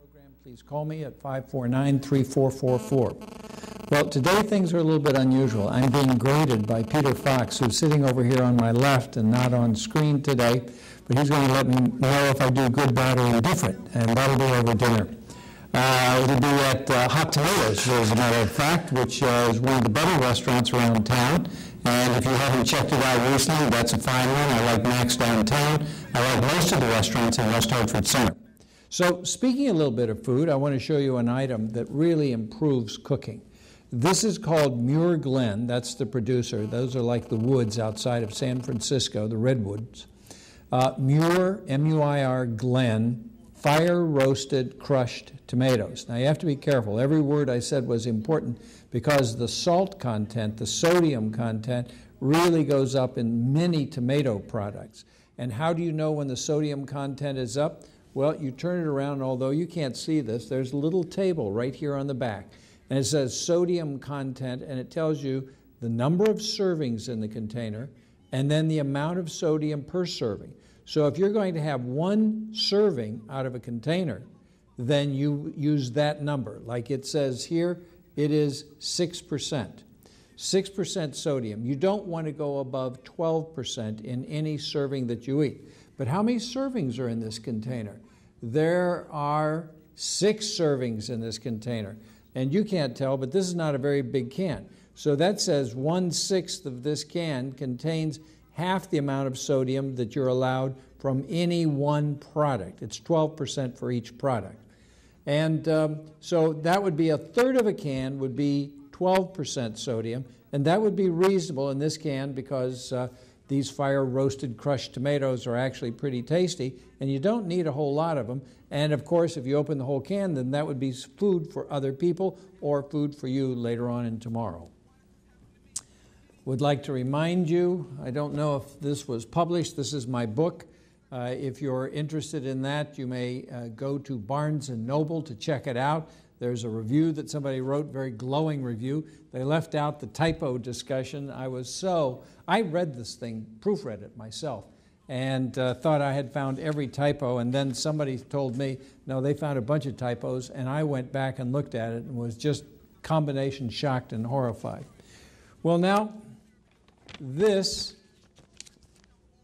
program, please call me at 549-3444. Well, today things are a little bit unusual. I'm being graded by Peter Fox, who's sitting over here on my left and not on screen today, but he's going to let me know if I do good, bad, or indifferent, and that'll be over dinner. It'll be at Hot Tomatoes, as a matter of fact, which is one of the better restaurants around town. And if you haven't checked it out recently, that's a fine one. I like Max downtown. I like most of the restaurants in West Hartford Center. So speaking a little bit of food, I want to show you an item that really improves cooking. This is called Muir Glen. That's the producer. Those are like the woods outside of San Francisco, the redwoods. Muir, M-U-I-R, Glen, fire-roasted crushed tomatoes. Now you have to be careful. Every word I said was important because the salt content, the sodium content, really goes up in many tomato products. And how do you know when the sodium content is up? Well, you turn it around, and although you can't see this, there's a little table right here on the back. And it says sodium content, and it tells you the number of servings in the container and then the amount of sodium per serving. So if you're going to have one serving out of a container, then you use that number. Like it says here, it is 6%. 6% sodium. You don't want to go above 12% in any serving that you eat. But how many servings are in this container? There are 6 servings in this container. And you can't tell, but this is not a very big can. So that says 1/6 of this can contains half the amount of sodium that you're allowed from any one product. It's 12% for each product. And so that would be 1/3 of a can would be 12% sodium, and that would be reasonable in this can because these fire-roasted crushed tomatoes are actually pretty tasty, and you don't need a whole lot of them. And of course, if you open the whole can, then that would be food for other people or food for you later on and tomorrow. Would like to remind you, I don't know if this was published, this is my book. If you're interested in that, you may go to Barnes & Noble to check it out. There's a review that somebody wrote, very glowing review. They left out the typo discussion. I read this thing, proofread it myself, and thought I had found every typo, and then somebody told me, no, they found a bunch of typos, and I went back and looked at it and was just combination shocked and horrified. Well, now, this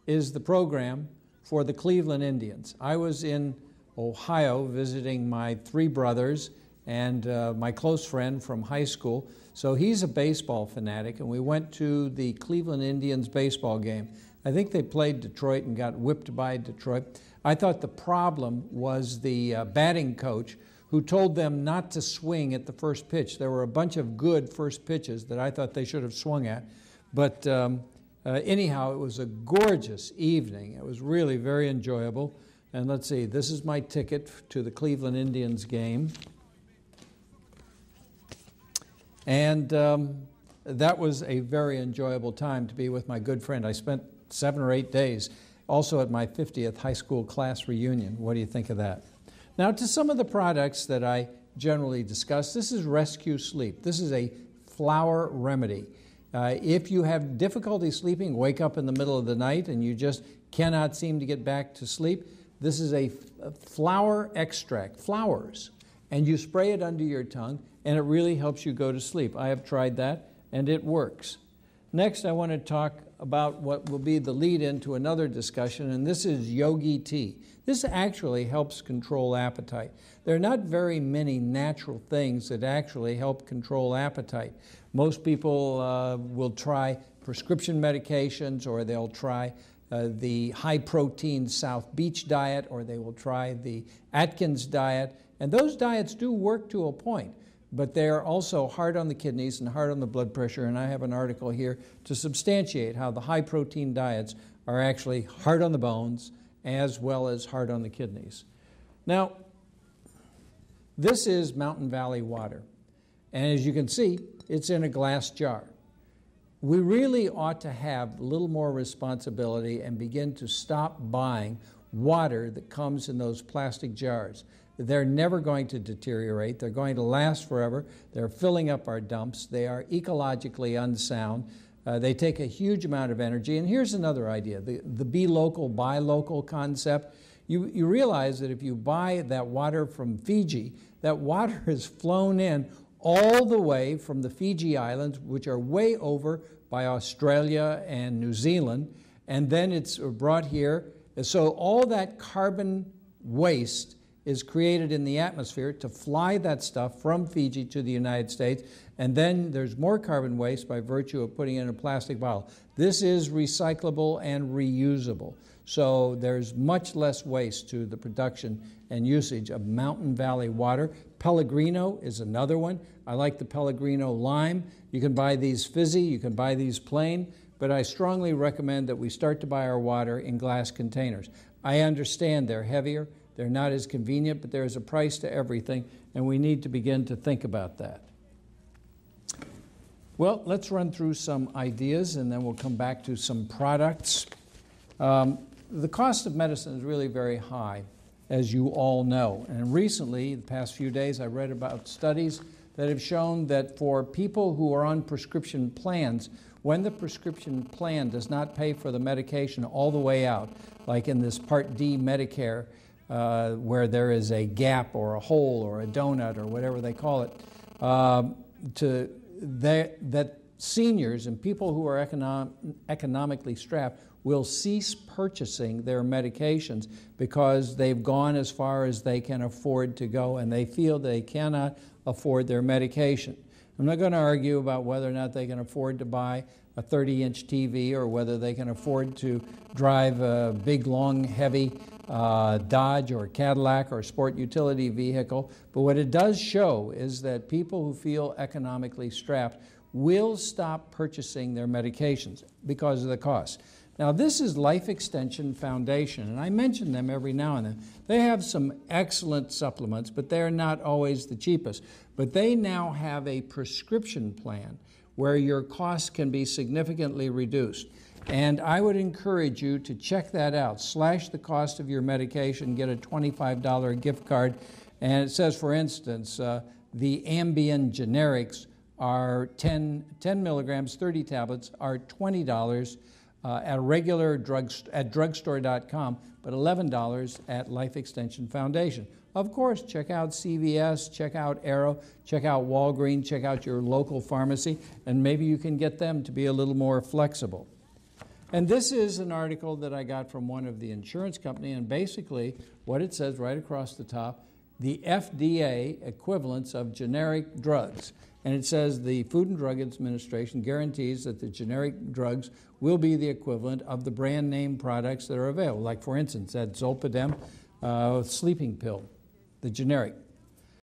is the program for the Cleveland Indians. I was in Ohio visiting my 3 brothers and my close friend from high school. So he's a baseball fanatic, and we went to the Cleveland Indians baseball game. I think they played Detroit and got whipped by Detroit. I thought the problem was the batting coach who told them not to swing at the first pitch. There were a bunch of good first pitches that I thought they should have swung at. But anyhow, it was a gorgeous evening. It was really very enjoyable. And let's see, this is my ticket to the Cleveland Indians game. And that was a very enjoyable time to be with my good friend. I spent 7 or 8 days also at my 50th high school class reunion. What do you think of that? Now, to some of the products that I generally discuss, this is Rescue Sleep. This is a flour remedy. If you have difficulty sleeping, wake up in the middle of the night and you just cannot seem to get back to sleep, this is a flour extract, flowers, and you spray it under your tongue, and it really helps you go to sleep. I have tried that, and it works. Next, I want to talk about what will be the lead-in to another discussion, and this is Yogi Tea. This actually helps control appetite. There are not very many natural things that actually help control appetite. Most people will try prescription medications, or they'll try the high-protein South Beach diet, or they will try the Atkins diet, and those diets do work to a point, but they are also hard on the kidneys and hard on the blood pressure, and I have an article here to substantiate how the high-protein diets are actually hard on the bones as well as hard on the kidneys. Now, this is Mountain Valley water, and as you can see, it's in a glass jar. We really ought to have a little more responsibility and begin to stop buying water that comes in those plastic jars. They're never going to deteriorate. They're going to last forever. They're filling up our dumps. They are ecologically unsound. They take a huge amount of energy. And here's another idea, the be local, buy local concept. You realize that if you buy that water from Fiji, that water is flown in all the way from the Fiji Islands, which are way over by Australia and New Zealand, and then it's brought here. So all that carbon waste is created in the atmosphere to fly that stuff from Fiji to the United States, and then there's more carbon waste by virtue of putting it in a plastic bottle. This is recyclable and reusable, so there's much less waste to the production and usage of Mountain Valley water. Pellegrino is another one. I like the Pellegrino lime. You can buy these fizzy, you can buy these plain, but I strongly recommend that we start to buy our water in glass containers. I understand they're heavier, they're not as convenient, but there is a price to everything, and we need to begin to think about that. Well, let's run through some ideas, and then we'll come back to some products. The cost of medicine is really very high, as you all know. And recently, the past few days, I read about studies that have shown that for people who are on prescription plans, when the prescription plan does not pay for the medication all the way out, like in this Part D Medicare, where there is a gap or a hole or a donut or whatever they call it, that seniors and people who are economically strapped will cease purchasing their medications because they've gone as far as they can afford to go, and they feel they cannot afford their medication. I'm not going to argue about whether or not they can afford to buy a 30-inch TV or whether they can afford to drive a big, long, heavy Dodge or Cadillac or sport utility vehicle. But what it does show is that people who feel economically strapped will stop purchasing their medications because of the cost. Now, this is Life Extension Foundation, and I mention them every now and then. They have some excellent supplements, but they're not always the cheapest. But they now have a prescription plan where your costs can be significantly reduced. And I would encourage you to check that out. Slash the cost of your medication, get a $25 gift card. And it says, for instance, the Ambien generics are 10 milligrams, 30 tablets, are $20 at a regular at drugstore.com, but $11 at Life Extension Foundation. Of course, check out CVS, check out Arrow, check out Walgreens, check out your local pharmacy, and maybe you can get them to be a little more flexible. And this is an article that I got from one of the insurance company, and basically what it says right across the top, the FDA equivalence of generic drugs. And it says the Food and Drug Administration guarantees that the generic drugs will be the equivalent of the brand name products that are available. Like, for instance, that Zolpidem sleeping pill, the generic.